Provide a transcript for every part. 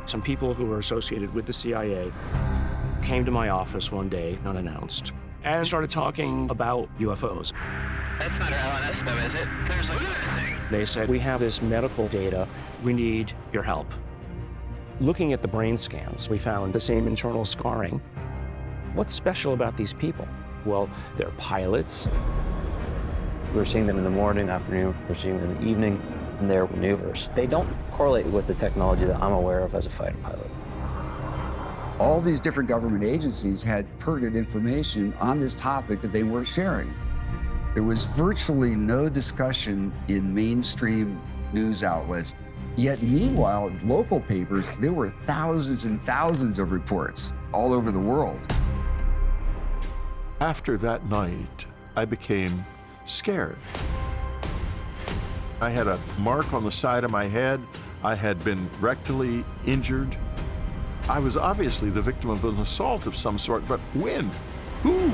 Some people who were associated with the CIA came to my office one day, unannounced, and started talking about UFOs. That's not our LNS though, is it? There's like another thing. They said, we have this medical data, we need your help. Looking at the brain scans, we found the same internal scarring. What's special about these people? Well, they're pilots. We're seeing them in the morning, afternoon, we're seeing them in the evening, and their maneuvers. They don't correlate with the technology that I'm aware of as a fighter pilot. All these different government agencies had pertinent information on this topic that they weren't sharing. There was virtually no discussion in mainstream news outlets. Yet meanwhile, in local papers, there were thousands and thousands of reports all over the world. After that night, I became scared. I had a mark on the side of my head. I had been rectally injured. I was obviously the victim of an assault of some sort, but when? Who?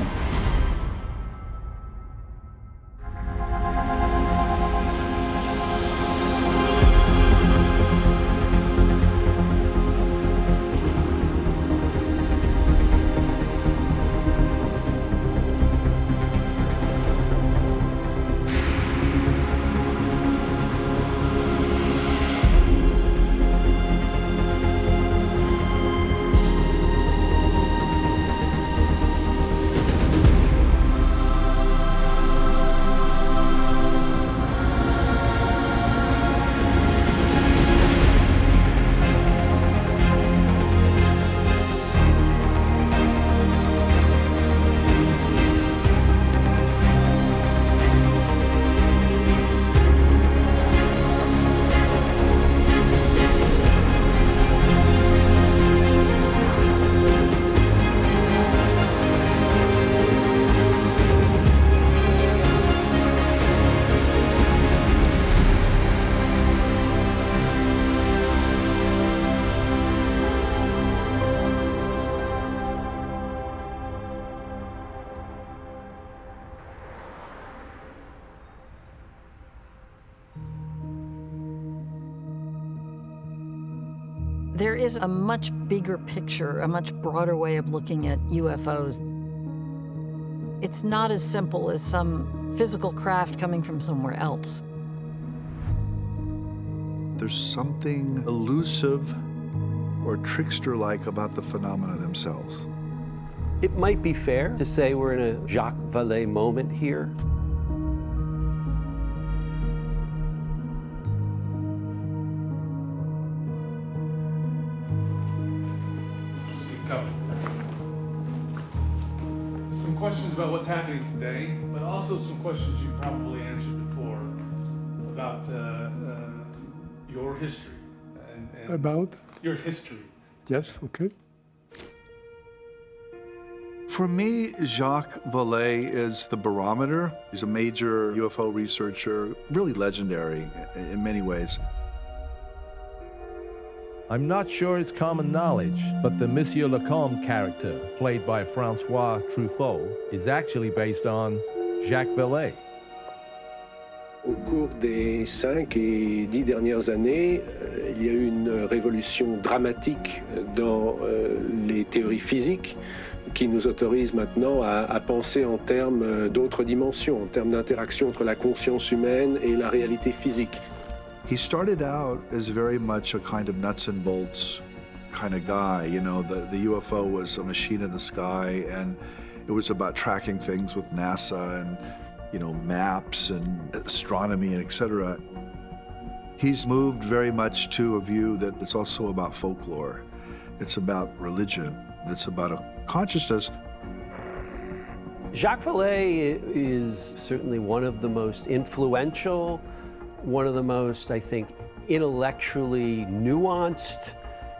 There is a much bigger picture, a much broader way of looking at UFOs. It's not as simple as some physical craft coming from somewhere else. There's something elusive or trickster-like about the phenomena themselves. It might be fair to say we're in a Jacques Vallée moment here. Some questions about what's happening today, but also some questions you probably answered before about your history. And about? Your history. Yes, okay. For me, Jacques Vallée is the barometer. He's a major UFO researcher, really legendary in many ways. I'm not sure it's common knowledge, but the Monsieur Lacombe character, played by Francois Truffaut, is actually based on Jacques Vallée. Au cours des 5 et 10 dernières années, il y a eu une révolution dramatique dans les théories physiques qui nous autorise maintenant à penser en termes d'autres dimensions, en termes d'interaction entre la conscience humaine et la réalité physique. He started out as very much a kind of nuts and bolts kind of guy. You know, the UFO was a machine in the sky, and it was about tracking things with NASA and, you know, maps and astronomy and etc. He's moved very much to a view that it's also about folklore. It's about religion. It's about a consciousness. Jacques Vallée is certainly one of the most influential, one of the most, I think, intellectually nuanced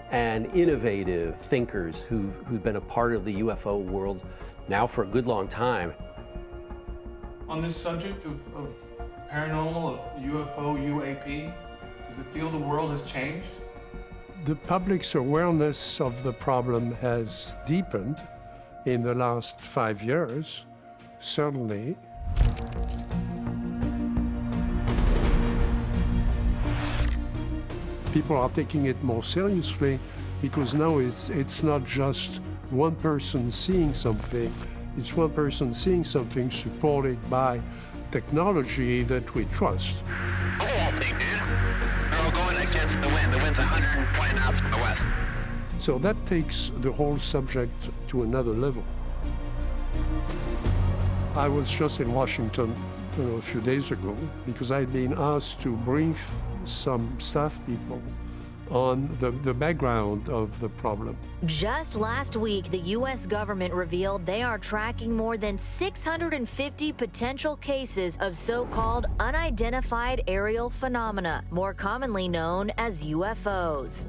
and innovative thinkers who've been a part of the UFO world now for a good long time. On this subject of paranormal, of UFO, UAP, Does it feel the world has changed? The public's awareness of the problem has deepened in the last 5 years, certainly. People are taking it more seriously because now it's not just one person seeing something, it's one person seeing something supported by technology that we trust. Look at that thing, dude. They're all going against the wind. The wind's 120 knots from the west. So that takes the whole subject to another level. I was just in Washington a few days ago because I'd been asked to brief some staff people on the background of the problem. Just last week, the U.S. government revealed they are tracking more than 650 potential cases of so-called unidentified aerial phenomena, more commonly known as UFOs.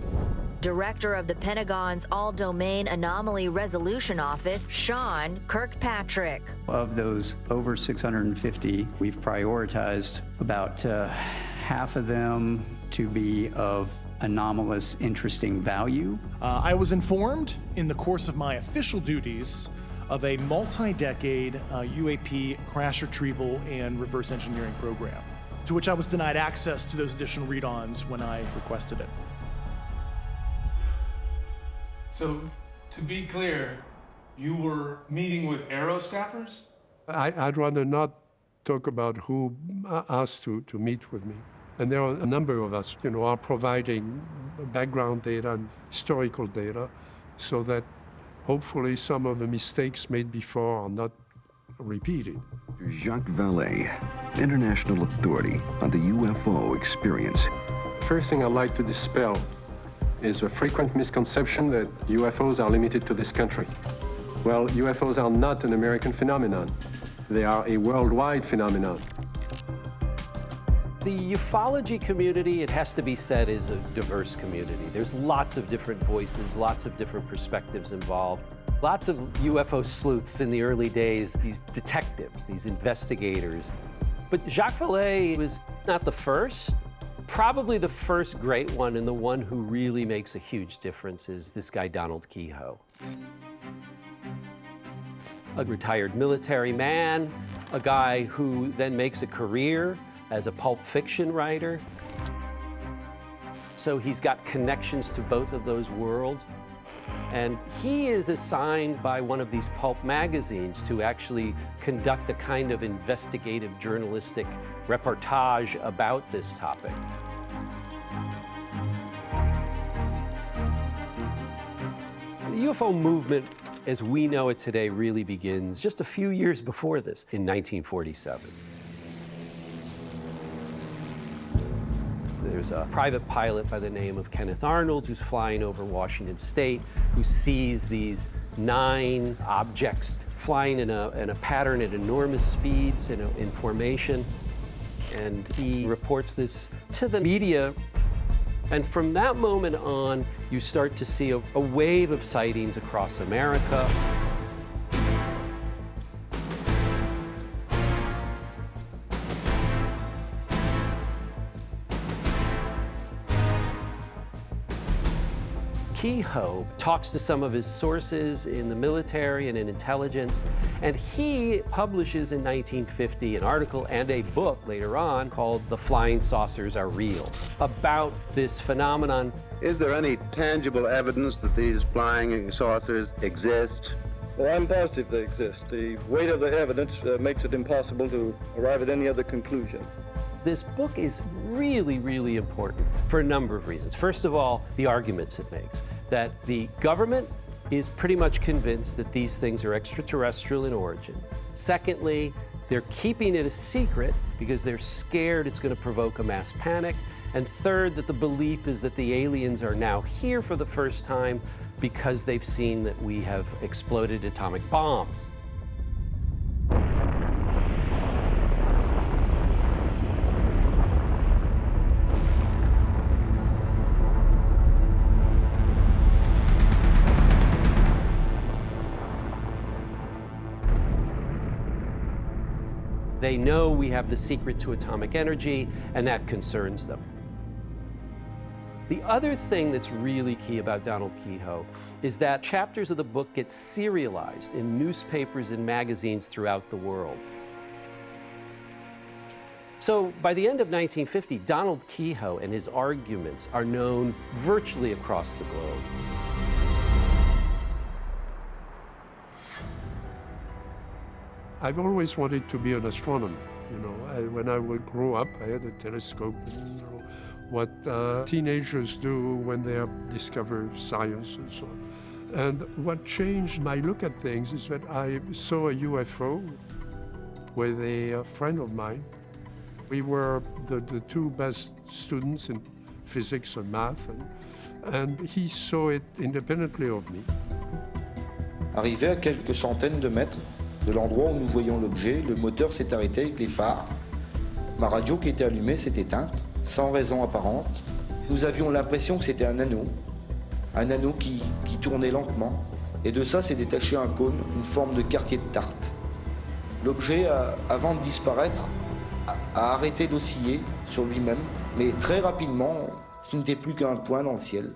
Director of the Pentagon's All-Domain Anomaly Resolution Office, Sean Kirkpatrick. Of those over 650, we've prioritized about half of them to be of anomalous, interesting value. I was informed in the course of my official duties of a multi-decade UAP crash retrieval and reverse engineering program, to which I was denied access to those additional read-ons when I requested it. So, to be clear, you were meeting with Aero staffers? I'd rather not talk about who asked to meet with me. And there are a number of us, are providing background data and historical data so that hopefully some of the mistakes made before are not repeated. Jacques Vallée, International Authority on the UFO Experience. First thing I'd like to dispel is a frequent misconception that UFOs are limited to this country. Well, UFOs are not an American phenomenon. They are a worldwide phenomenon. The ufology community, it has to be said, is a diverse community. There's lots of different voices, lots of different perspectives involved. Lots of UFO sleuths in the early days, these detectives, these investigators. But Jacques Vallée was not the first. Probably the first great one, and the one who really makes a huge difference, is this guy, Donald Keyhoe. A retired military man, a guy who then makes a career as a pulp fiction writer. So he's got connections to both of those worlds. And he is assigned by one of these pulp magazines to actually conduct a kind of investigative journalistic reportage about this topic. The UFO movement, as we know it today, really begins just a few years before this, in 1947. There's a private pilot by the name of Kenneth Arnold who's flying over Washington State, who sees these 9 objects flying in a pattern at enormous speeds in formation. And he reports this to the media. And from that moment on, you start to see a wave of sightings across America. Keyhoe talks to some of his sources in the military and in intelligence, and he publishes in 1950 an article and a book later on called The Flying Saucers Are Real, about this phenomenon. Is there any tangible evidence that these flying saucers exist? Well, I'm positive they exist. The weight of the evidence makes it impossible to arrive at any other conclusion. This book is really, really important for a number of reasons. First of all, the arguments it makes, that the government is pretty much convinced that these things are extraterrestrial in origin. Secondly, they're keeping it a secret because they're scared it's going to provoke a mass panic. And third, that the belief is that the aliens are now here for the first time because they've seen that we have exploded atomic bombs. They know we have the secret to atomic energy, and that concerns them. The other thing that's really key about Donald Keyhoe is that chapters of the book get serialized in newspapers and magazines throughout the world. So by the end of 1950, Donald Keyhoe and his arguments are known virtually across the globe. I've always wanted to be an astronomer. You know, when I would grow up, I had a telescope. You know, what teenagers do when they discover science and so on. And what changed my look at things is that I saw a UFO with a friend of mine. We were the two best students in physics and math, and he saw it independently of me. Arrivé à quelques centaines de mètres de l'endroit où nous voyions l'objet, le moteur s'est arrêté avec les phares. Ma radio qui était allumée s'est éteinte, sans raison apparente. Nous avions l'impression que c'était un anneau qui tournait lentement, et de ça s'est détaché un cône, une forme de quartier de tarte. L'objet, avant de disparaître, a arrêté d'osciller sur lui-même, mais très rapidement, ce n'était plus qu'un point dans le ciel.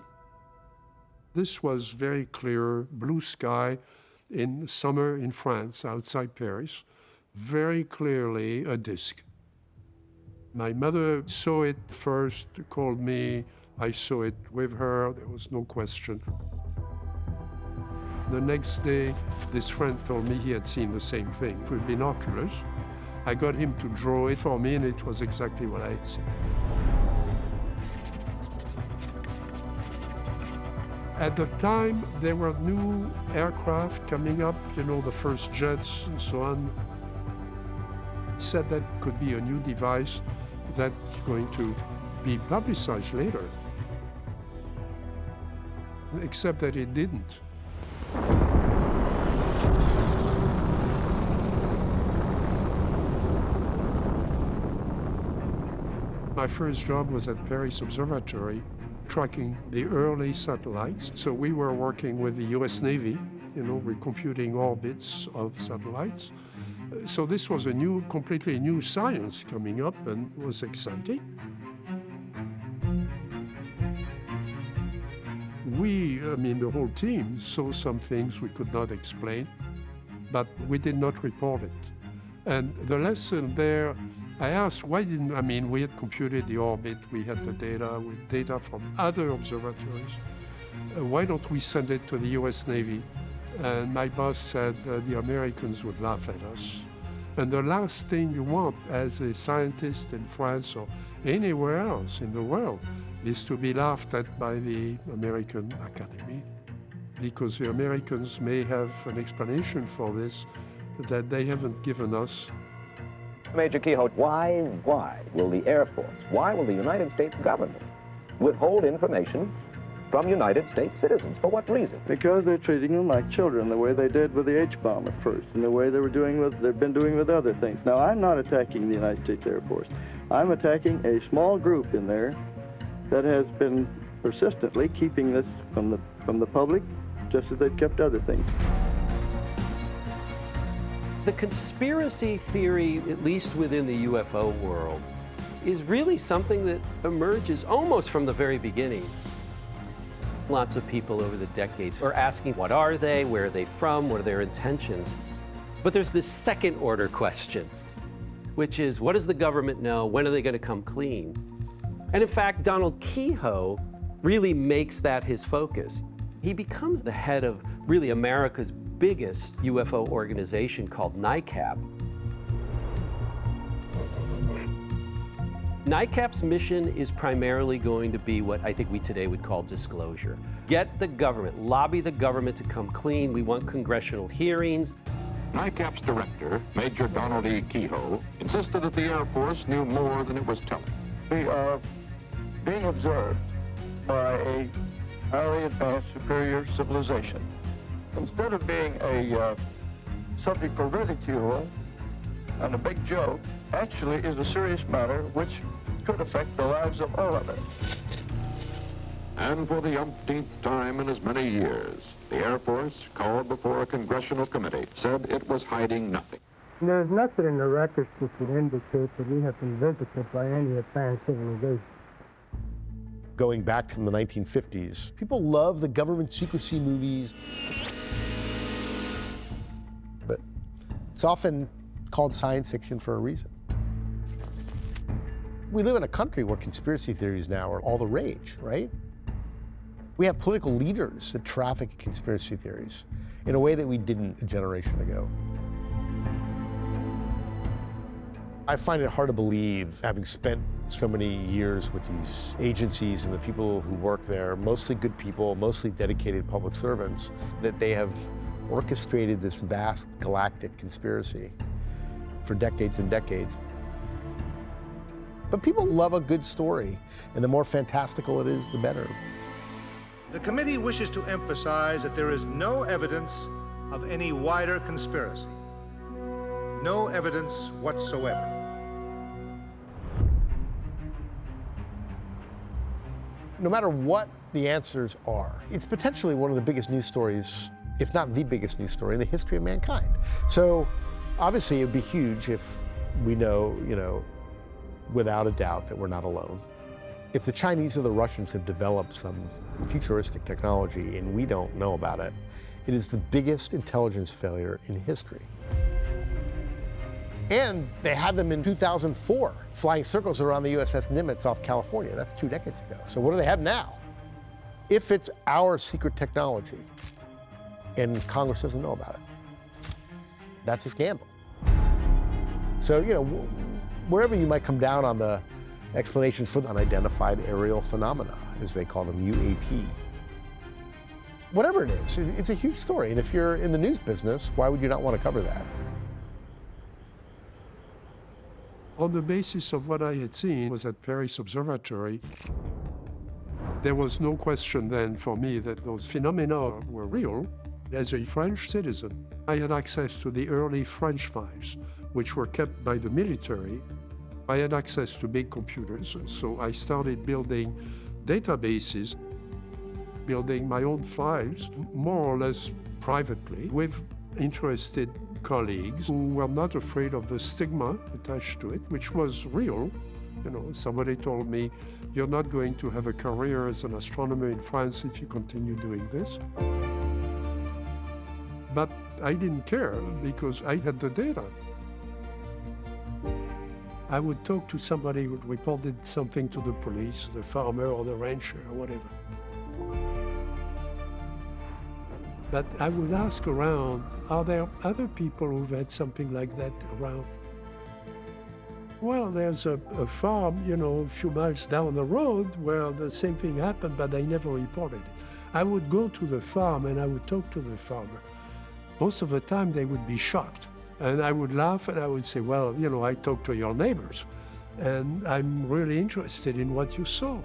This was very clear, blue sky in summer in France, outside Paris, very clearly a disk. My mother saw it first, called me, I saw it with her, there was no question. The next day, this friend told me he had seen the same thing with binoculars. I got him to draw it for me, and it was exactly what I had seen. At the time, there were new aircraft coming up, you know, the first jets and so on. He said that could be a new device that's going to be publicized later, except that it didn't. My first job was at Paris Observatory, tracking the early satellites. So we were working with the US Navy, you know, we're computing orbits of satellites. So this was a completely new science coming up, and it was exciting. The whole team saw some things we could not explain, but we did not report it. And the lesson there, I asked, why didn't, we had computed the orbit, we had the data, with data from other observatories. Why don't we send it to the US Navy? And my boss said the Americans would laugh at us. And the last thing you want as a scientist in France or anywhere else in the world is to be laughed at by the American Academy, because the Americans may have an explanation for this that they haven't given us. Major Keyhoe, why will the Air Force, why will the United States government withhold information from United States citizens? For what reason? Because they're treating them like children, the way they did with the H-bomb at first, and the way they've been doing with other things. Now, I'm not attacking the United States Air Force. I'm attacking a small group in there that has been persistently keeping this from the public, just as they've kept other things. The conspiracy theory, at least within the UFO world, is really something that emerges almost from the very beginning. Lots of people over the decades are asking, what are they? Where are they from? What are their intentions? But there's this second order question, which is, what does the government know? When are they going to come clean? And in fact, Donald Keyhoe really makes that his focus. He becomes the head of really America's biggest UFO organization called NICAP. NICAP's mission is primarily going to be what I think we today would call disclosure. Get the government, lobby the government to come clean. We want congressional hearings. NICAP's director, Major Donald E. Keyhoe, insisted that the Air Force knew more than it was telling. We are being observed by a highly advanced superior civilization. Instead of being a subject for ridicule and a big joke, actually is a serious matter which could affect the lives of all of us. And for the umpteenth time in as many years, the Air Force, called before a congressional committee, said it was hiding nothing. There's nothing in the records which would indicate that we have been visited by any advanced civilization. going back from the 1950s. People love the government secrecy movies, but it's often called science fiction for a reason. We live in a country where conspiracy theories now are all the rage, right? We have political leaders that traffic conspiracy theories in a way that we didn't a generation ago. I find it hard to believe, having spent so many years with these agencies and the people who work there, mostly good people, mostly dedicated public servants, that they have orchestrated this vast galactic conspiracy for decades and decades. But people love a good story, and the more fantastical it is, the better. The committee wishes to emphasize that there is no evidence of any wider conspiracy. No evidence whatsoever. No matter what the answers are, it's potentially one of the biggest news stories, if not the biggest news story in the history of mankind. So obviously it'd be huge if we know, without a doubt that we're not alone. If the Chinese or the Russians have developed some futuristic technology and we don't know about it, it is the biggest intelligence failure in history. And they had them in 2004, flying circles around the USS Nimitz off California. That's 2 decades ago. So what do they have now? If it's our secret technology and Congress doesn't know about it, that's a scandal. So, wherever you might come down on the explanations for the unidentified aerial phenomena, as they call them, UAP, whatever it is, it's a huge story. And if you're in the news business, why would you not want to cover that? On the basis of what I had seen was at Paris Observatory, there was no question then for me that those phenomena were real. As a French citizen, I had access to the early French files, which were kept by the military. I had access to big computers, so I started building databases, building my own files, more or less privately, with interested colleagues who were not afraid of the stigma attached to it, which was real. Somebody told me, you're not going to have a career as an astronomer in France if you continue doing this. But I didn't care because I had the data. I would talk to somebody who reported something to the police, the farmer or the rancher or whatever. But I would ask around, are there other people who've had something like that around? Well, there's a farm, a few miles down the road where the same thing happened, but they never reported it. I would go to the farm and I would talk to the farmer. Most of the time they would be shocked. And I would laugh and I would say, well, I talked to your neighbors and I'm really interested in what you saw.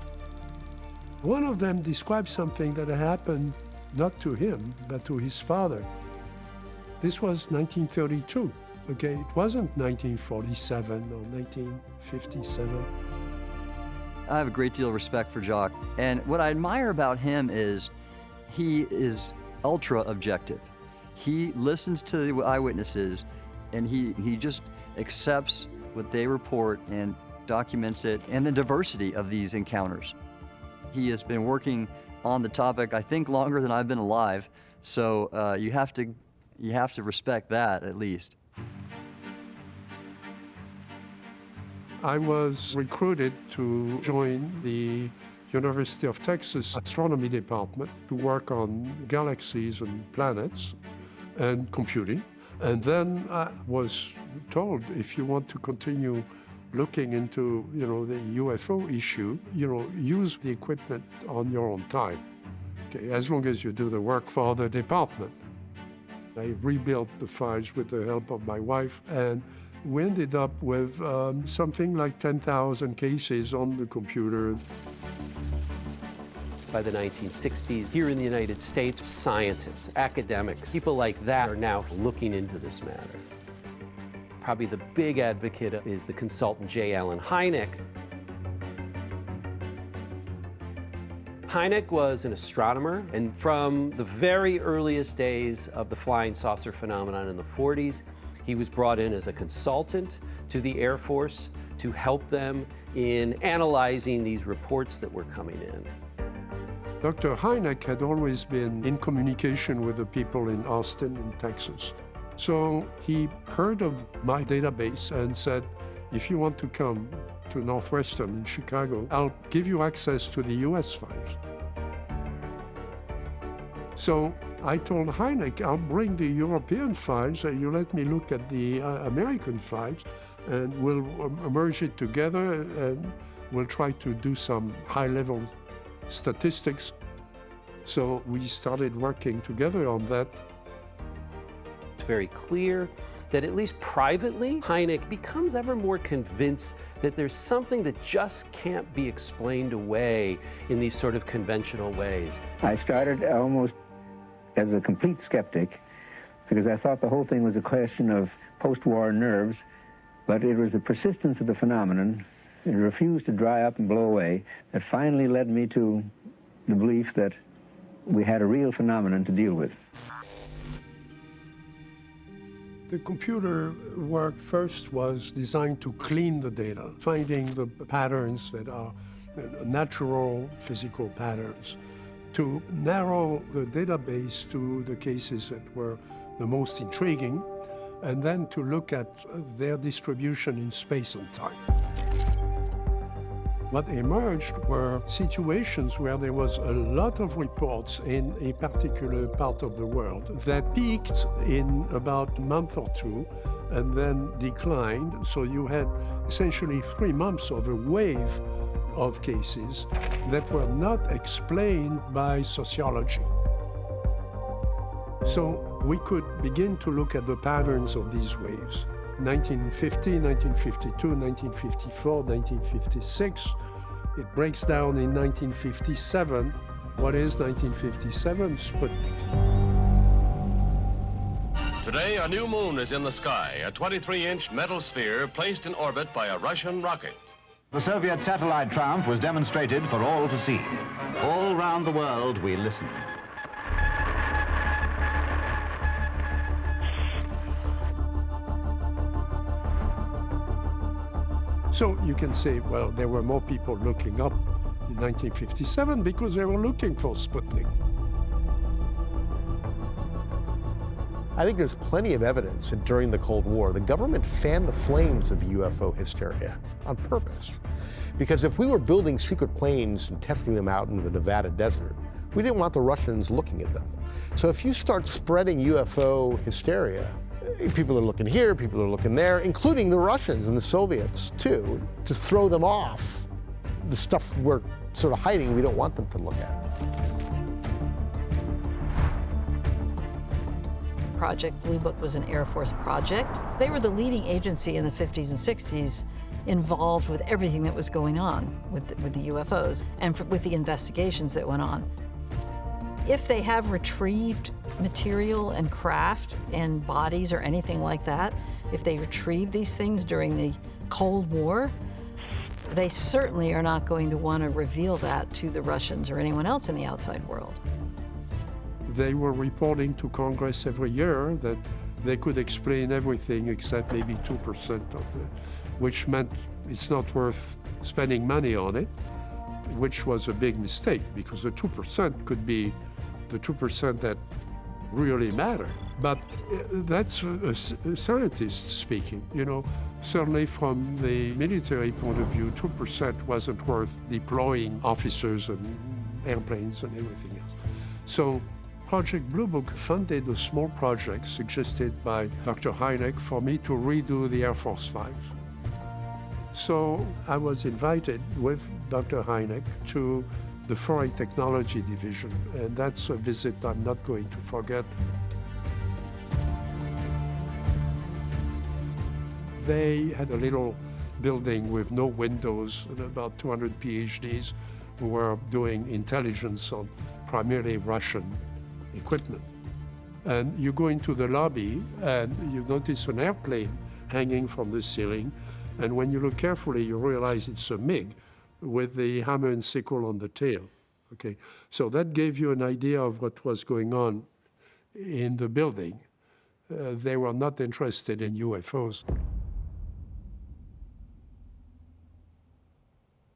One of them described something that happened not to him, but to his father. This was 1932, okay? It wasn't 1947 or 1957. I have a great deal of respect for Jacques, and what I admire about him is he is ultra objective. He listens to the eyewitnesses, and he just accepts what they report and documents it, and the diversity of these encounters. He has been working on the topic, I think, longer than I've been alive. So you have to respect that at least. I was recruited to join the University of Texas Astronomy Department to work on galaxies and planets and computing. And then I was told, if you want to continue looking into, the UFO issue, use the equipment on your own time, okay, as long as you do the work for the department. I rebuilt the files with the help of my wife, and we ended up with something like 10,000 cases on the computer. By the 1960s, here in the United States, scientists, academics, people like that are now looking into this matter. Probably the big advocate is the consultant J. Allen Hynek. Hynek was an astronomer, and from the very earliest days of the flying saucer phenomenon in the 40s, he was brought in as a consultant to the Air Force to help them in analyzing these reports that were coming in. Dr. Hynek had always been in communication with the people in Austin, in Texas. So he heard of my database and said, if you want to come to Northwestern in Chicago, I'll give you access to the US files. So I told Hynek, I'll bring the European files and you let me look at the American files and we'll merge it together and we'll try to do some high-level statistics. So we started working together on that. It's very clear that at least privately, Hynek becomes ever more convinced that there's something that just can't be explained away in these sort of conventional ways. I started almost as a complete skeptic because I thought the whole thing was a question of post-war nerves, but it was the persistence of the phenomenon, it refused to dry up and blow away, that finally led me to the belief that we had a real phenomenon to deal with. The computer work first was designed to clean the data, finding the patterns that are natural physical patterns, to narrow the database to the cases that were the most intriguing, and then to look at their distribution in space and time. What emerged were situations where there was a lot of reports in a particular part of the world that peaked in about a month or two and then declined. So you had essentially 3 months of a wave of cases that were not explained by sociology. So we could begin to look at the patterns of these waves. 1950, 1952, 1954, 1956. It breaks down in 1957. What is 1957? Sputnik. Today, a new moon is in the sky, a 23-inch metal sphere placed in orbit by a Russian rocket. The Soviet satellite triumph was demonstrated for all to see. All round the world, we listened. So you can say, well, there were more people looking up in 1957 because they were looking for Sputnik. I think there's plenty of evidence that during the Cold War, the government fanned the flames of UFO hysteria on purpose. Because if we were building secret planes and testing them out into the Nevada desert, we didn't want the Russians looking at them. So if you start spreading UFO hysteria, people are looking here, people are looking there, including the Russians and the Soviets too, to throw them off the stuff we're sort of hiding we don't want them to look at. Project Blue Book was an Air Force project. They were the leading agency in the 50s and 60s involved with everything that was going on with the UFOs and with the investigations that went on. If they have retrieved material and craft and bodies or anything like that, if they retrieve these things during the Cold War, they certainly are not going to want to reveal that to the Russians or anyone else in the outside world. They were reporting to Congress every year that they could explain everything except maybe 2% of it, which meant it's not worth spending money on it, which was a big mistake because the 2% could be the 2% that really matter. But that's a scientist speaking, you know. Certainly from the military point of view, 2% wasn't worth deploying officers and airplanes and everything else. So Project Blue Book funded a small project suggested by Dr. Hynek for me to redo the Air Force files. So I was invited with Dr. Hynek to the Foreign Technology Division, and that's a visit I'm not going to forget. They had a little building with no windows and about 200 PhDs who were doing intelligence on primarily Russian equipment. And you go into the lobby and you notice an airplane hanging from the ceiling, and when you look carefully, you realize it's a MiG with the hammer and sickle on the tail. Okay, so that gave you an idea of what was going on in the building. They were not interested in UFOs.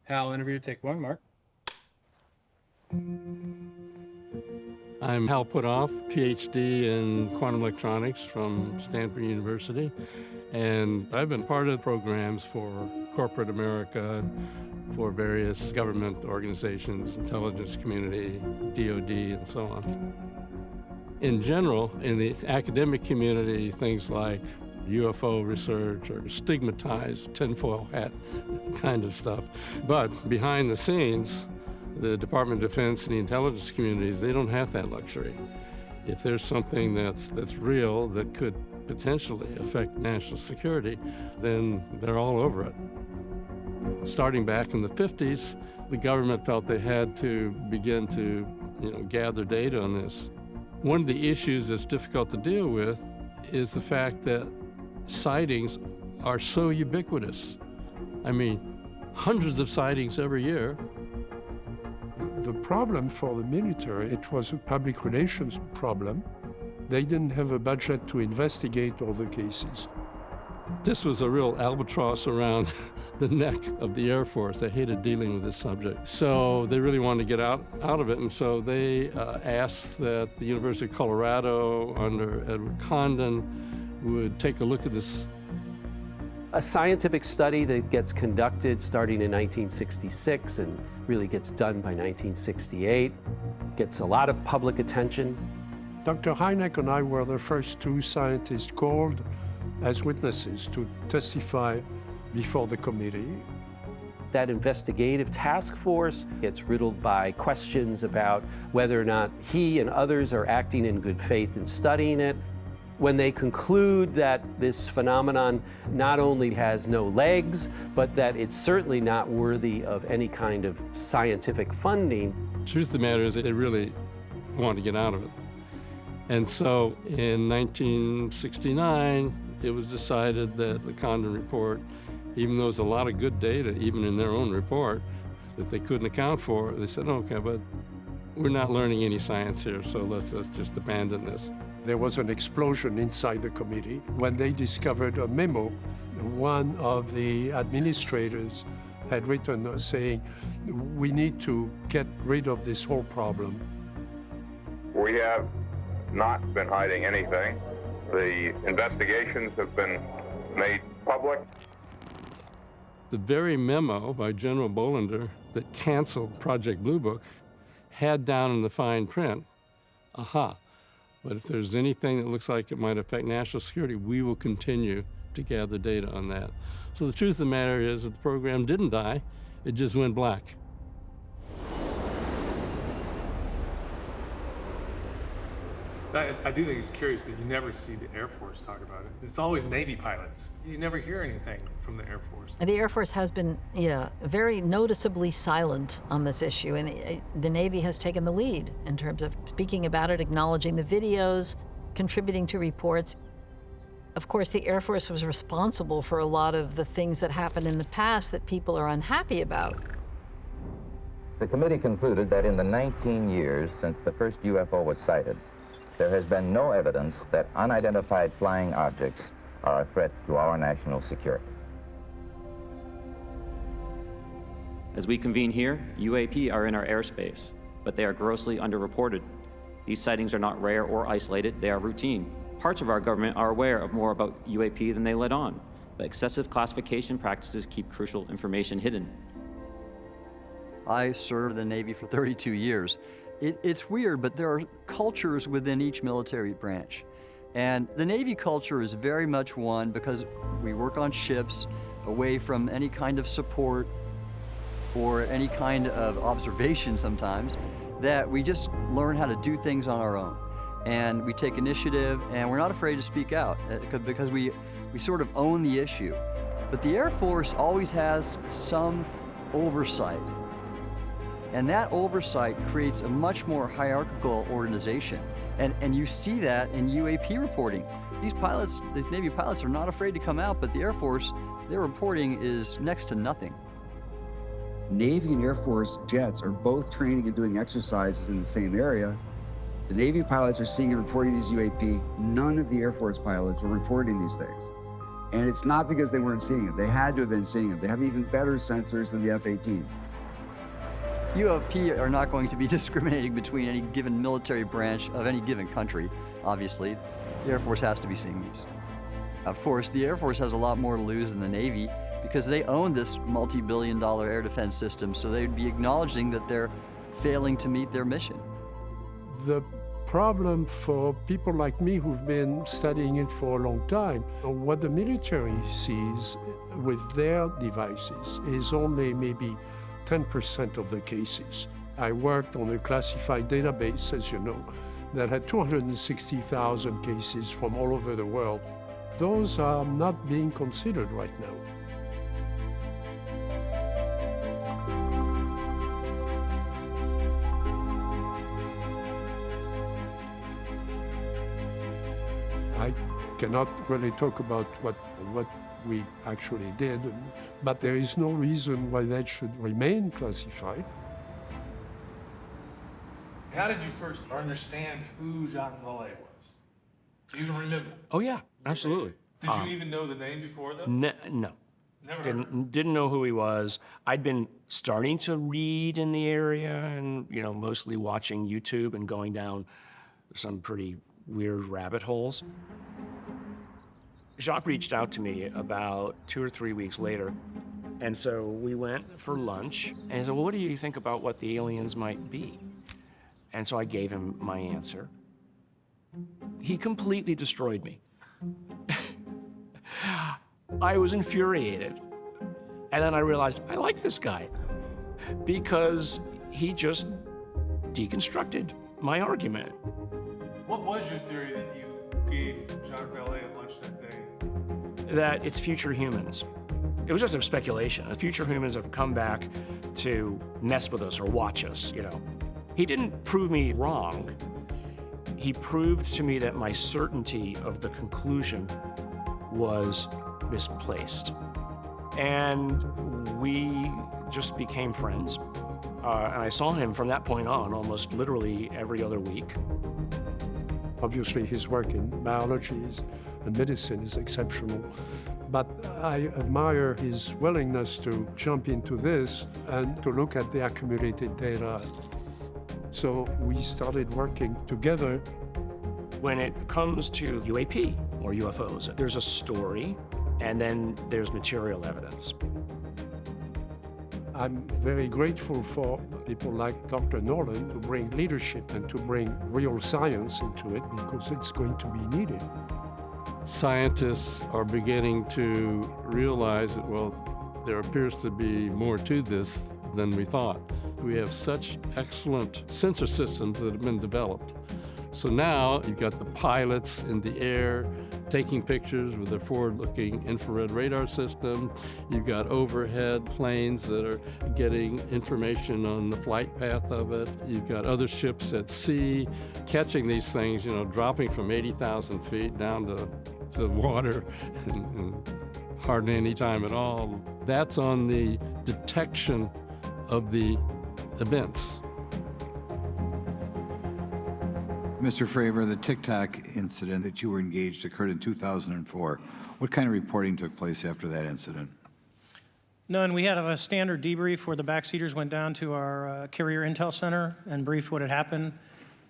Hal, interview, take one, Mark. I'm Hal Putoff, PhD in quantum electronics from Stanford University, and I've been part of programs for corporate America, for various government organizations, intelligence community, DoD, and so on. In general, in the academic community, things like UFO research or stigmatized tinfoil hat kind of stuff. But behind the scenes, the Department of Defense and the intelligence communities, they don't have that luxury. If there's something that's real that could potentially affect national security, then they're all over it. Starting back in the 50s, the government felt they had to begin to gather data on this. One of the issues that's difficult to deal with is the fact that sightings are so ubiquitous. I mean, hundreds of sightings every year. The problem for the military, it was a public relations problem. They didn't have a budget to investigate all the cases. This was a real albatross around the neck of the Air Force. They hated dealing with this subject. So they really wanted to get out of it. And so they asked that the University of Colorado under Edward Condon would take a look at this. A scientific study that gets conducted starting in 1966 and really gets done by 1968, gets a lot of public attention. Dr. Hynek and I were the first two scientists called as witnesses to testify before the committee. That investigative task force gets riddled by questions about whether or not he and others are acting in good faith in studying it. When they conclude that this phenomenon not only has no legs, but that it's certainly not worthy of any kind of scientific funding. The truth of the matter is that they really wanted to get out of it. And so in 1969, it was decided that the Condon report, even though there's a lot of good data, even in their own report, that they couldn't account for, they said, okay, but we're not learning any science here, so let's just abandon this. There was an explosion inside the committee when they discovered a memo. One of the administrators had written saying, we need to get rid of this whole problem. We have not been hiding anything. The investigations have been made public. The very memo by General Bolender that canceled Project Blue Book had down in the fine print, aha, but if there's anything that looks like it might affect national security, we will continue to gather data on that. So the truth of the matter is that the program didn't die, it just went black. I do think it's curious that you never see the Air Force talk about it. It's always Navy pilots. You never hear anything from the Air Force. The Air Force has been, very noticeably silent on this issue, and the Navy has taken the lead in terms of speaking about it, acknowledging the videos, contributing to reports. Of course, the Air Force was responsible for a lot of the things that happened in the past that people are unhappy about. The committee concluded that in the 19 years since the first UFO was sighted, there has been no evidence that unidentified flying objects are a threat to our national security. As we convene here, UAP are in our airspace, but they are grossly underreported. These sightings are not rare or isolated, they are routine. Parts of our government are aware of more about UAP than they let on, but excessive classification practices keep crucial information hidden. I served the Navy for 32 years. It's weird, but there are cultures within each military branch. And the Navy culture is very much one because we work on ships away from any kind of support or any kind of observation sometimes, that we just learn how to do things on our own. And we take initiative, and we're not afraid to speak out because we sort of own the issue. But the Air Force always has some oversight. And that oversight creates a much more hierarchical organization. And you see that in UAP reporting. These pilots, these Navy pilots are not afraid to come out, but the Air Force, their reporting is next to nothing. Navy and Air Force jets are both training and doing exercises in the same area. The Navy pilots are seeing and reporting these UAP. None of the Air Force pilots are reporting these things. And it's not because they weren't seeing them. They had to have been seeing them. They have even better sensors than the F-18s. UFP are not going to be discriminating between any given military branch of any given country, obviously. The Air Force has to be seeing these. Of course, the Air Force has a lot more to lose than the Navy because they own this multi-billion-dollar air defense system, so they'd be acknowledging that they're failing to meet their mission. The problem for people like me who've been studying it for a long time, what the military sees with their devices is only maybe 10% of the cases. I worked on a classified database, as you know, that had 260,000 cases from all over the world. Those are not being considered right now. I cannot really talk about what we actually did, but there is no reason why that should remain classified. How did you first understand who Jacques Vallée was? Do you even remember? Oh yeah, absolutely. Did you even know the name before that? No. Never heard of him. Didn't know who he was. I'd been starting to read in the area and, mostly watching YouTube and going down some pretty weird rabbit holes. Jacques reached out to me about 2 or 3 weeks later, and so we went for lunch, and he said, well, what do you think about what the aliens might be? And so I gave him my answer. He completely destroyed me. I was infuriated. And then I realized I like this guy because he just deconstructed my argument. What was your theory that you gave Jacques Vallée at lunch that day? That it's future humans. It was just a speculation. The future humans have come back to mess with us or watch us, He didn't prove me wrong. He proved to me that my certainty of the conclusion was misplaced. And we just became friends. And I saw him from that point on almost literally every other week. Obviously, his work in biology and medicine is exceptional, but I admire his willingness to jump into this and to look at the accumulated data. So we started working together. When it comes to UAP or UFOs, there's a story and then there's material evidence. I'm very grateful for people like Dr. Nolan to bring leadership and to bring real science into it because it's going to be needed. Scientists are beginning to realize that, there appears to be more to this than we thought. We have such excellent sensor systems that have been developed. So now you've got the pilots in the air taking pictures with their forward-looking infrared radar system. You've got overhead planes that are getting information on the flight path of it. You've got other ships at sea catching these things, dropping from 80,000 feet down to the water in hardly any time at all. That's on the detection of the events. Mr. Fravor, the Tic Tac incident that you were engaged occurred in 2004. What kind of reporting took place after that incident? None. We had a standard debrief where the backseaters went down to our carrier intel center and briefed what had happened,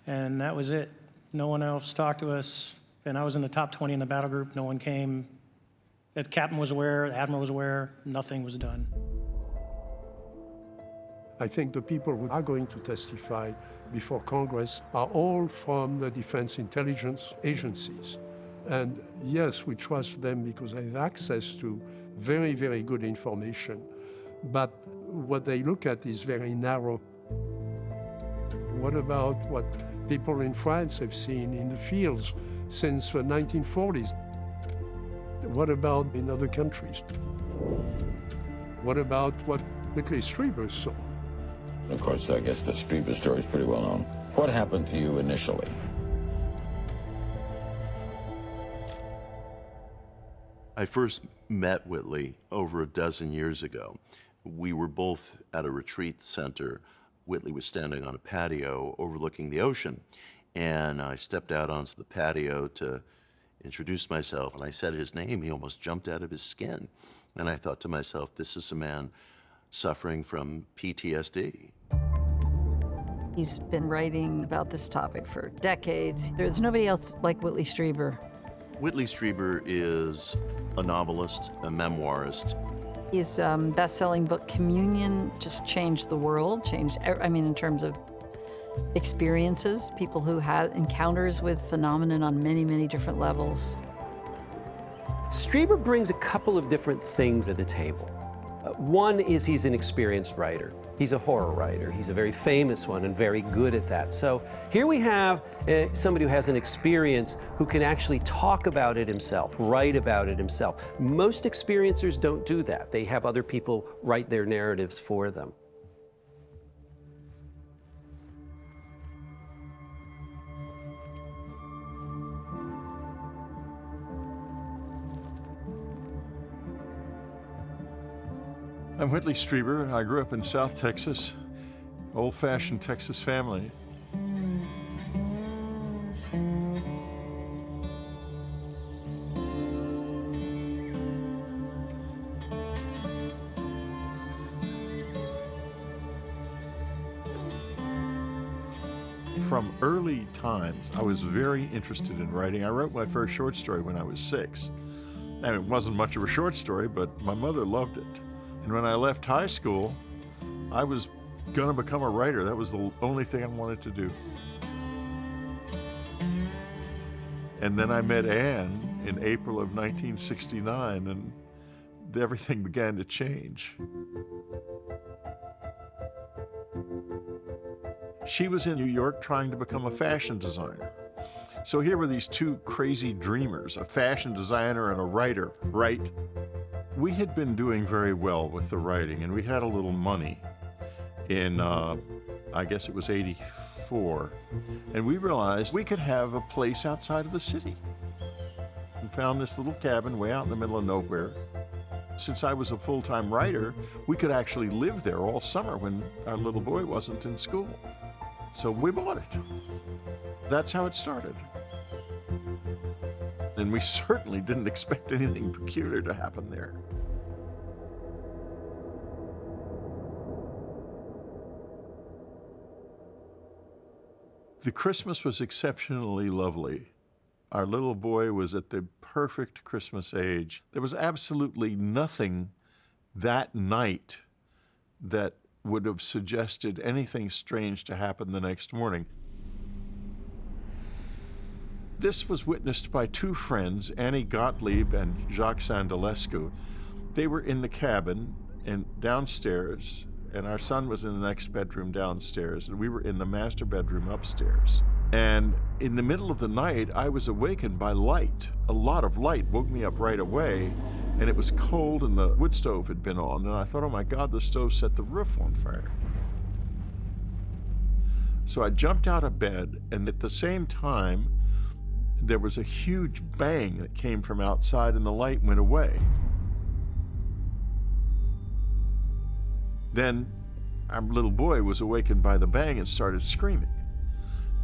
and that was it. No one else talked to us, and I was in the top 20 in the battle group. No one came. The captain was aware, the admiral was aware, nothing was done. I think the people who are going to testify before Congress are all from the defense intelligence agencies. And yes, we trust them because they have access to very, very good information. But what they look at is very narrow. What about what people in France have seen in the fields since the 1940s? What about in other countries? What about what Whitley Strieber saw? Of course, I guess the Strieber story is pretty well known. What happened to you initially? I first met Whitley over a dozen years ago. We were both at a retreat center. Whitley was standing on a patio overlooking the ocean, and I stepped out onto the patio to introduced myself, and I said his name. He almost jumped out of his skin. And I thought to myself, this is a man suffering from PTSD. He's been writing about this topic for decades. There's nobody else like Whitley Strieber. Whitley Strieber is a novelist, a memoirist. His best-selling book, Communion, just changed the world, in terms of experiences, people who had encounters with phenomenon on many, many different levels. Strieber brings a couple of different things to the table. One is he's an experienced writer. He's a horror writer. He's a very famous one and very good at that. So here we have somebody who has an experience who can actually talk about it himself, write about it himself. Most experiencers don't do that. They have other people write their narratives for them. I'm Whitley Strieber. I grew up in South Texas, old-fashioned Texas family. From early times, I was very interested in writing. I wrote my first short story when I was 6. And it wasn't much of a short story, but my mother loved it. And when I left high school, I was going to become a writer. That was the only thing I wanted to do. And then I met Anne in April of 1969, and everything began to change. She was in New York trying to become a fashion designer. So here were these two crazy dreamers, a fashion designer and a writer, right? We had been doing very well with the writing, and we had a little money in, I guess it was 84, and we realized we could have a place outside of the city. We found this little cabin way out in the middle of nowhere. Since I was a full-time writer, we could actually live there all summer when our little boy wasn't in school. So we bought it. That's how it started. And we certainly didn't expect anything peculiar to happen there. The Christmas was exceptionally lovely. Our little boy was at the perfect Christmas age. There was absolutely nothing that night that would have suggested anything strange to happen the next morning. This was witnessed by two friends, Annie Gottlieb and Jacques Sandalescu. They were in the cabin and downstairs, and our son was in the next bedroom downstairs, and we were in the master bedroom upstairs. And in the middle of the night, I was awakened by light. A lot of light woke me up right away, and it was cold, and the wood stove had been on, and I thought, oh my God, the stove set the roof on fire. So I jumped out of bed, and at the same time, there was a huge bang that came from outside, and the light went away. Then our little boy was awakened by the bang and started screaming.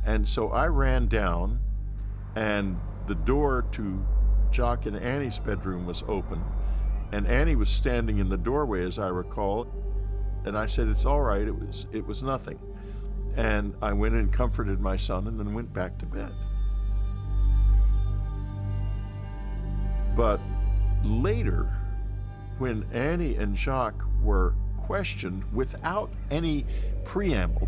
And so I ran down, and the door to Jock and Annie's bedroom was open, and Annie was standing in the doorway, as I recall, and I said, it's all right, it was nothing. And I went and comforted my son and then went back to bed. But later, when Annie and Jacques were questioned without any preamble,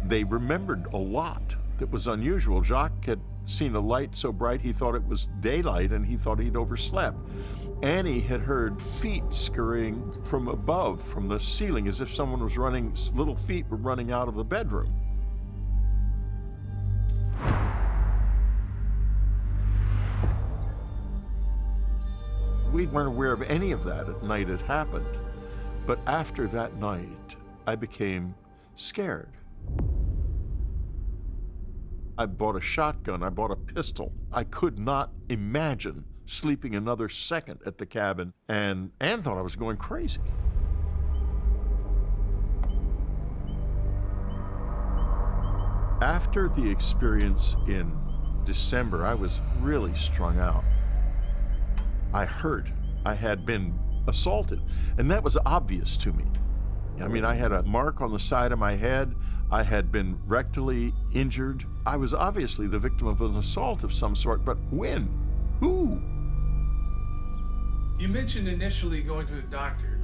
they remembered a lot that was unusual. Jacques had seen a light so bright he thought it was daylight and he thought he'd overslept. Annie had heard feet scurrying from above, from the ceiling, as if someone was running, little feet were running out of the bedroom. We weren't aware of any of that at night it happened. But after that night, I became scared. I bought a shotgun, I bought a pistol. I could not imagine sleeping another second at the cabin, and Anne thought I was going crazy. After the experience in December, I was really strung out. I hurt. I had been assaulted, and that was obvious to me. I mean, I had a mark on the side of my head. I had been rectally injured. I was obviously the victim of an assault of some sort, but when? Who? You mentioned initially going to the doctor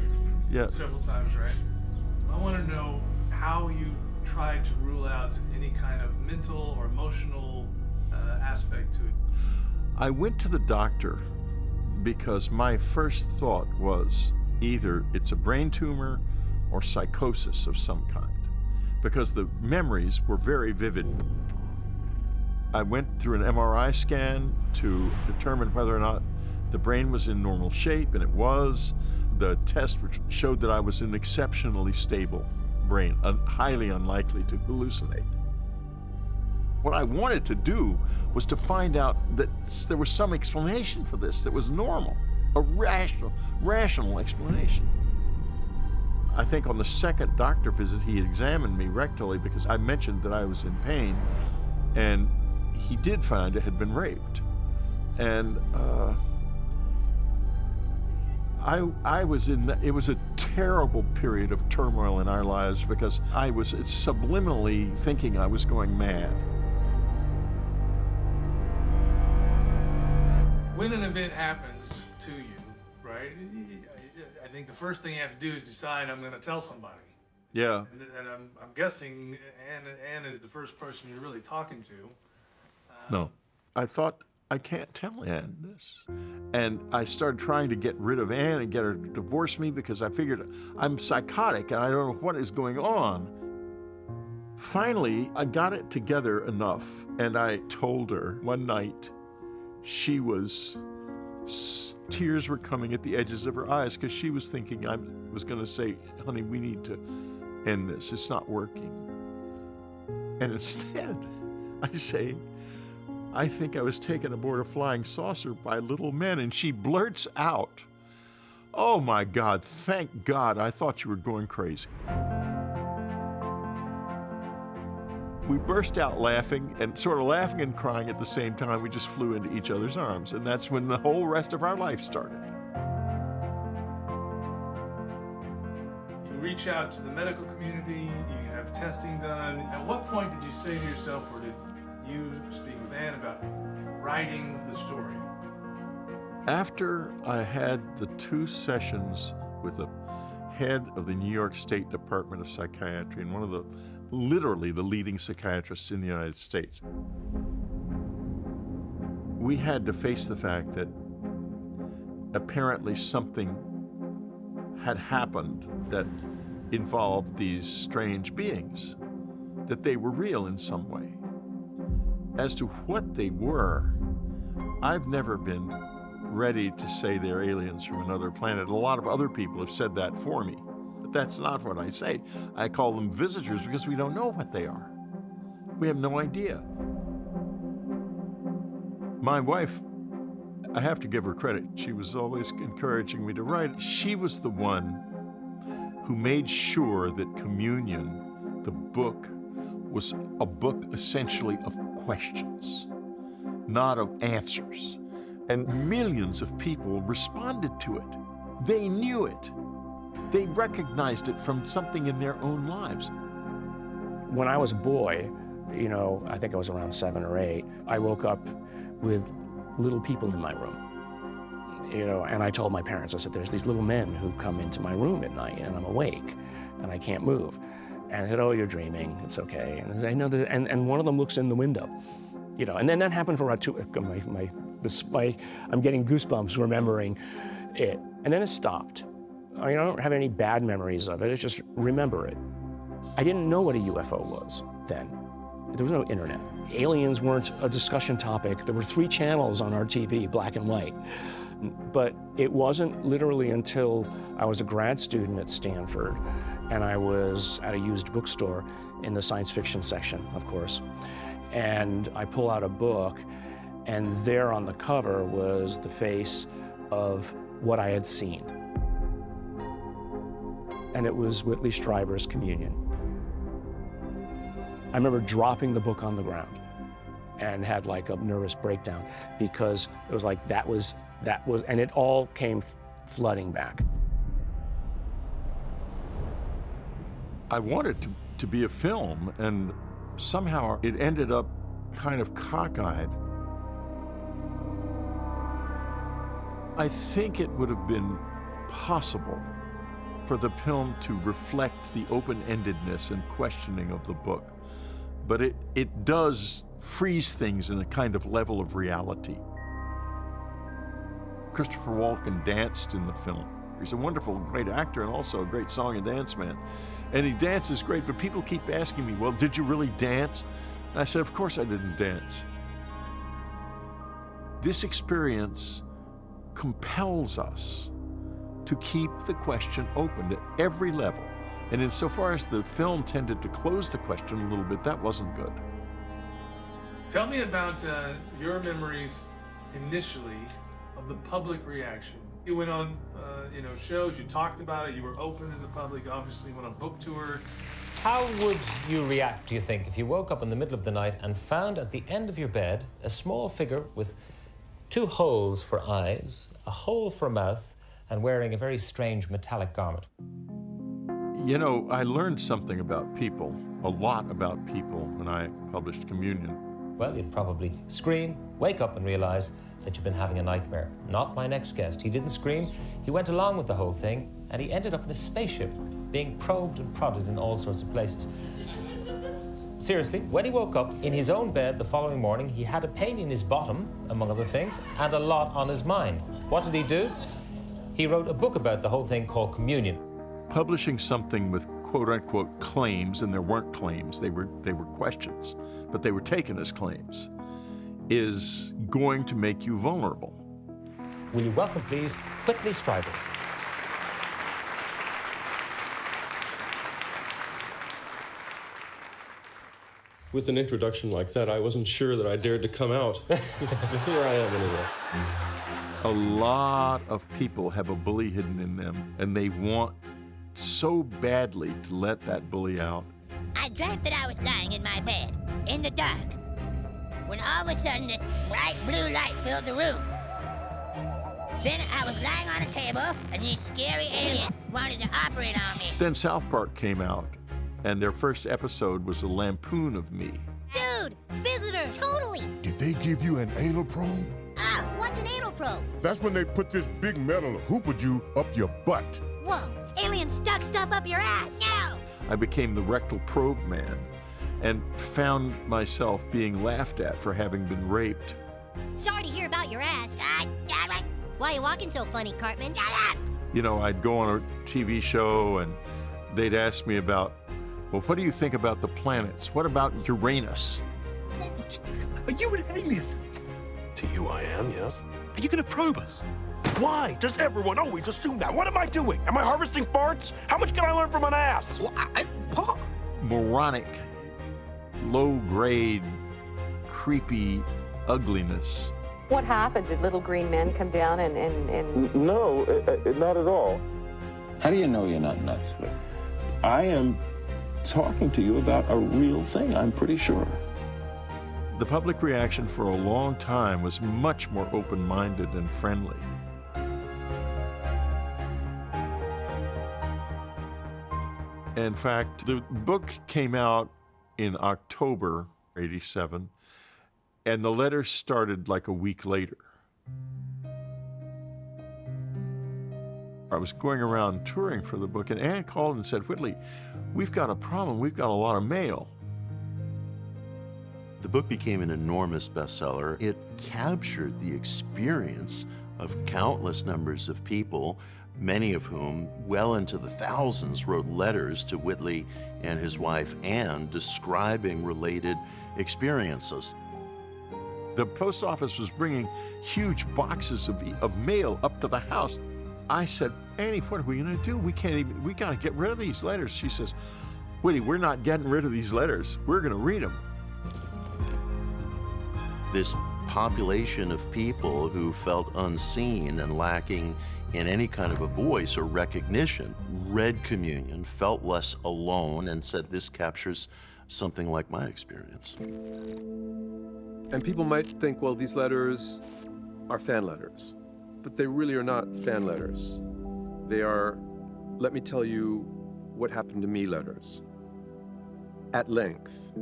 several times, right? I want to know how you tried to rule out any kind of mental or emotional aspect to it. I went to the doctor because my first thought was either it's a brain tumor or psychosis of some kind, because the memories were very vivid. I went through an MRI scan to determine whether or not the brain was in normal shape, and it was. The test showed that I was an exceptionally stable brain, highly unlikely to hallucinate. What I wanted to do was to find out that there was some explanation for this that was normal, a rational explanation. I think on the second doctor visit, he examined me rectally because I mentioned that I was in pain, and he did find I had been raped. And I was it was a terrible period of turmoil in our lives because I was subliminally thinking I was going mad. When an event happens to you, right, I think the first thing you have to do is decide, I'm going to tell somebody. Yeah. And I'm guessing Ann is the first person you're really talking to. No. I thought, I can't tell Ann this. And I started trying to get rid of Ann and get her to divorce me because I figured I'm psychotic and I don't know what is going on. Finally, I got it together enough, and I told her one night. Tears were coming at the edges of her eyes because she was thinking I was going to say, honey, we need to end this. It's not working. And instead, I say, I think I was taken aboard a flying saucer by little men. And she blurts out, oh my God, thank God, I thought you were going crazy. We burst out laughing, and sort of laughing and crying at the same time. We just flew into each other's arms, and that's when the whole rest of our life started. You reach out to the medical community, you have testing done. At what point did you say to yourself, or did you speak with Ann about writing the story? After I had the 2 sessions with the head of the New York State Department of Psychiatry and one of the literally the leading psychiatrists in the United States, we had to face the fact that apparently something had happened that involved these strange beings, that they were real in some way. As to what they were, I've never been ready to say they're aliens from another planet. A lot of other people have said that for me. But that's not what I say. I call them visitors because we don't know what they are. We have no idea. My wife, I have to give her credit. She was always encouraging me to write. She was the one who made sure that Communion, the book, was a book essentially of questions, not of answers. And millions of people responded to it. They knew it. They recognized it from something in their own lives. When I was a boy, I think I was around 7 or 8, I woke up with little people in my room. And I told my parents, I said, there's these little men who come into my room at night and I'm awake and I can't move. And I said, oh, you're dreaming, it's okay. And I know that, and one of them looks in the window. And then that happened for about 2, I'm getting goosebumps remembering it. And then it stopped. I don't have any bad memories of it, it's just remember it. I didn't know what a UFO was then. There was no internet. Aliens weren't a discussion topic. There were 3 channels on our TV, black and white. But it wasn't literally until I was a grad student at Stanford and I was at a used bookstore in the science fiction section, of course. And I pull out a book, and there on the cover was the face of what I had seen. And it was Whitley Strieber's Communion. I remember dropping the book on the ground and had like a nervous breakdown because it was like that was, and it all came flooding back. I wanted to be a film, and somehow it ended up kind of cockeyed. I think it would have been possible for the film to reflect the open-endedness and questioning of the book, but it does freeze things in a kind of level of reality. Christopher Walken danced in the film. He's a wonderful, great actor and also a great song and dance man. And he dances great, but people keep asking me, well, did you really dance? And I said, of course I didn't dance. This experience compels us to keep the question open at every level. And insofar as the film tended to close the question a little bit, that wasn't good. Tell me about your memories initially of the public reaction. You went on shows, you talked about it, you were open to the public, obviously went on book tour. How would you react, do you think, if you woke up in the middle of the night and found at the end of your bed a small figure with 2 holes for eyes, a hole for a mouth, and wearing a very strange metallic garment? You know, I learned something about people, a lot about people, when I published Communion. Well, you'd probably scream, wake up and realize that you've been having a nightmare. Not my next guest. He didn't scream. He went along with the whole thing, and he ended up in a spaceship, being probed and prodded in all sorts of places. Seriously, when he woke up in his own bed the following morning, he had a pain in his bottom, among other things, and a lot on his mind. What did he do? He wrote a book about the whole thing called Communion. Publishing something with quote-unquote claims, and there weren't claims, they were questions, but they were taken as claims, is going to make you vulnerable. Will you welcome, please, Whitley Strieber. With an introduction like that, I wasn't sure that I dared to come out. But here I am anyway. A lot of people have a bully hidden in them, and they want so badly to let that bully out. I dreamt that I was lying in my bed, in the dark, when all of a sudden this bright blue light filled the room. Then I was lying on a table, and these scary aliens wanted to operate on me. Then South Park came out, and their first episode was a lampoon of me. Dude, visitor, totally. Did they give you an anal probe? Ah, what's an anal probe? That's when they put this big metal hoop of you up your butt. Whoa, aliens stuck stuff up your ass. No! I became the rectal probe man and found myself being laughed at for having been raped. Sorry to hear about your ass. Why are you walking so funny, Cartman? You know, I'd go on a TV show and they'd ask me about, well, what do you think about the planets? What about Uranus? Are you an alien? To you I am, yes. Are you gonna probe us? Why does everyone always assume that? What am I doing? Am I harvesting farts? How much can I learn from an ass? What? Moronic, low-grade, creepy ugliness. What happened? Did little green men come down and... No, not at all. How do you know you're not nuts? I am talking to you about a real thing, I'm pretty sure. The public reaction for a long time was much more open-minded and friendly. In fact, the book came out in October '87, and the letters started like a week later. I was going around touring for the book, and Ann called and said, Whitley, we've got a problem. We've got a lot of mail. The book became an enormous bestseller. It captured the experience of countless numbers of people, many of whom, well into the thousands, wrote letters to Whitley and his wife Ann describing related experiences. The post office was bringing huge boxes of mail up to the house. I said, Annie, what are we gonna do? We gotta get rid of these letters. She says, Whitty, we're not getting rid of these letters. We're gonna read them. This population of people who felt unseen and lacking in any kind of a voice or recognition read Communion, felt less alone, and said this captures something like my experience. And people might think, well, these letters are fan letters, but they really are not fan letters. They are, let me tell you what happened to me letters, at length.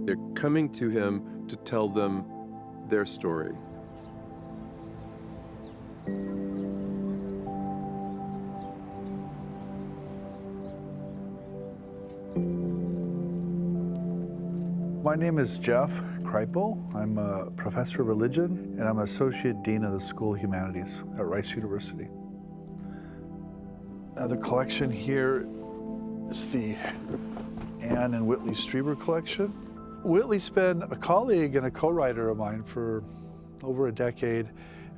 They're coming to him to tell them their story. My name is Jeff Kreipel. I'm a professor of religion, and I'm Associate Dean of the School of Humanities at Rice University. The collection here is the Anne and Whitley Strieber collection. Whitley's been a colleague and a co-writer of mine for over a decade,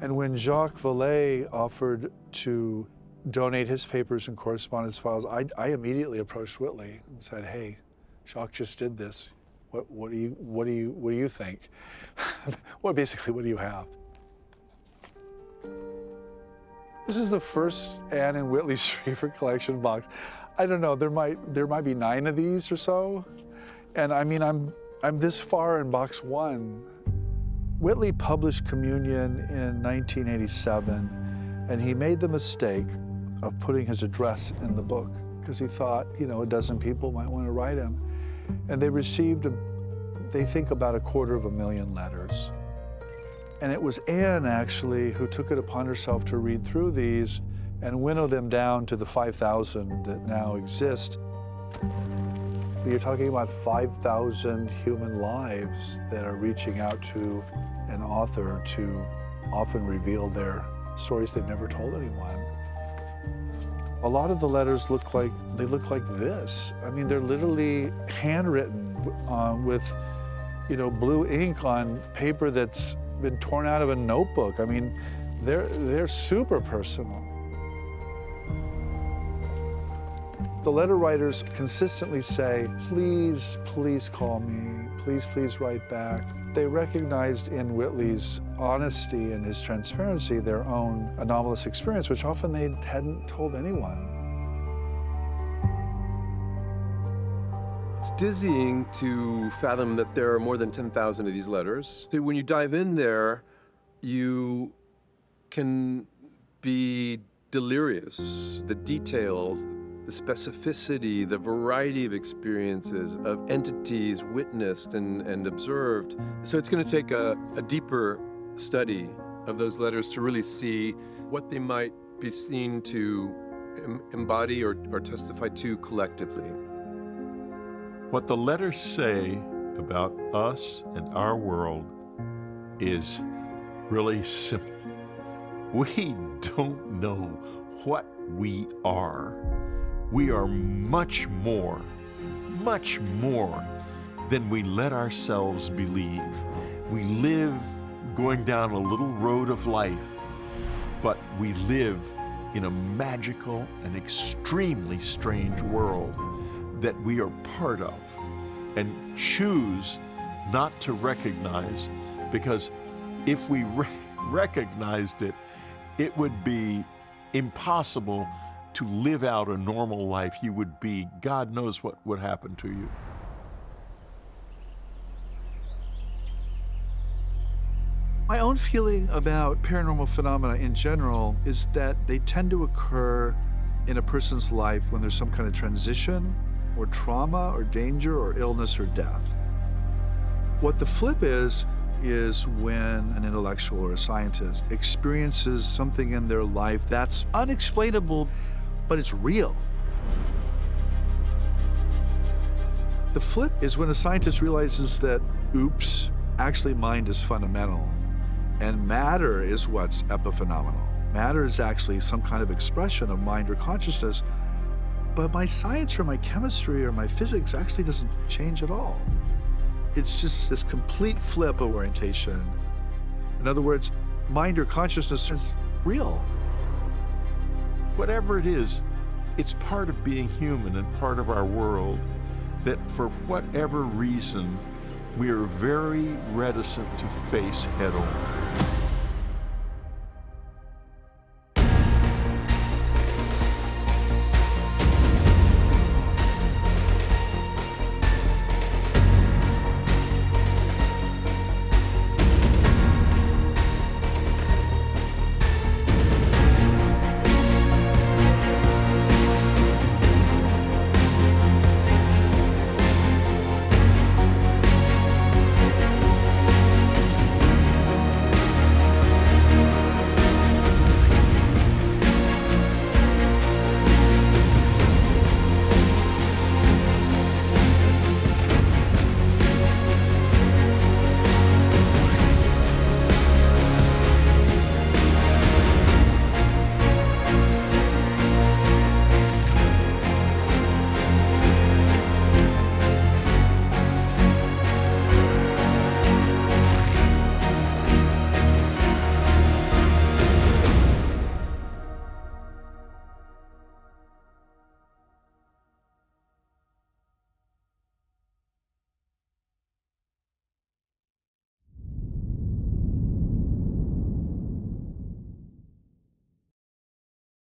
and when Jacques Vallée offered to donate his papers and correspondence files, I immediately approached Whitley and said, "Hey, Jacques just did this. What do you think?" Well, basically, what do you have? This is the first Anne and Whitley Strieber collection box. I don't know, there might be 9 of these or so. And I mean, I'm this far in box 1. Whitley published Communion in 1987, and he made the mistake of putting his address in the book because he thought, you know, a dozen people might want to write him. And they received, they think, about 250,000 letters. And it was Anne, actually, who took it upon herself to read through these and winnow them down to the 5,000 that now exist. You're talking about 5,000 human lives that are reaching out to an author to often reveal their stories they've never told anyone. A lot of the letters look like this. I mean, they're literally handwritten with, you know, blue ink on paper that's been torn out of a notebook. I mean, they're super personal. The letter writers consistently say, "Please, please call me. Please, please write back." They recognized in Whitley's honesty and his transparency their own anomalous experience, which often they hadn't told anyone. It's dizzying to fathom that there are more than 10,000 of these letters. So when you dive in there, you can be delirious. The details, the specificity, the variety of experiences of entities witnessed and observed. So it's going to take a deeper study of those letters to really see what they might be seen to embody or testify to collectively. What the letters say about us and our world is really simple. We don't know what we are. We are much more than we let ourselves believe. We live going down a little road of life, but we live in a magical and extremely strange world that we are part of and choose not to recognize, because if we recognized it, it would be impossible to live out a normal life. You would be, God knows what would happen to you. My own feeling about paranormal phenomena in general is that they tend to occur in a person's life when there's some kind of transition or trauma or danger or illness or death. What the flip is when an intellectual or a scientist experiences something in their life that's unexplainable, but it's real. The flip is when a scientist realizes that, oops, actually mind is fundamental, and matter is what's epiphenomenal. Matter is actually some kind of expression of mind or consciousness, but my science or my chemistry or my physics actually doesn't change at all. It's just this complete flip of orientation. In other words, mind or consciousness is real. Whatever it is, it's part of being human and part of our world that for whatever reason, we are very reticent to face head on.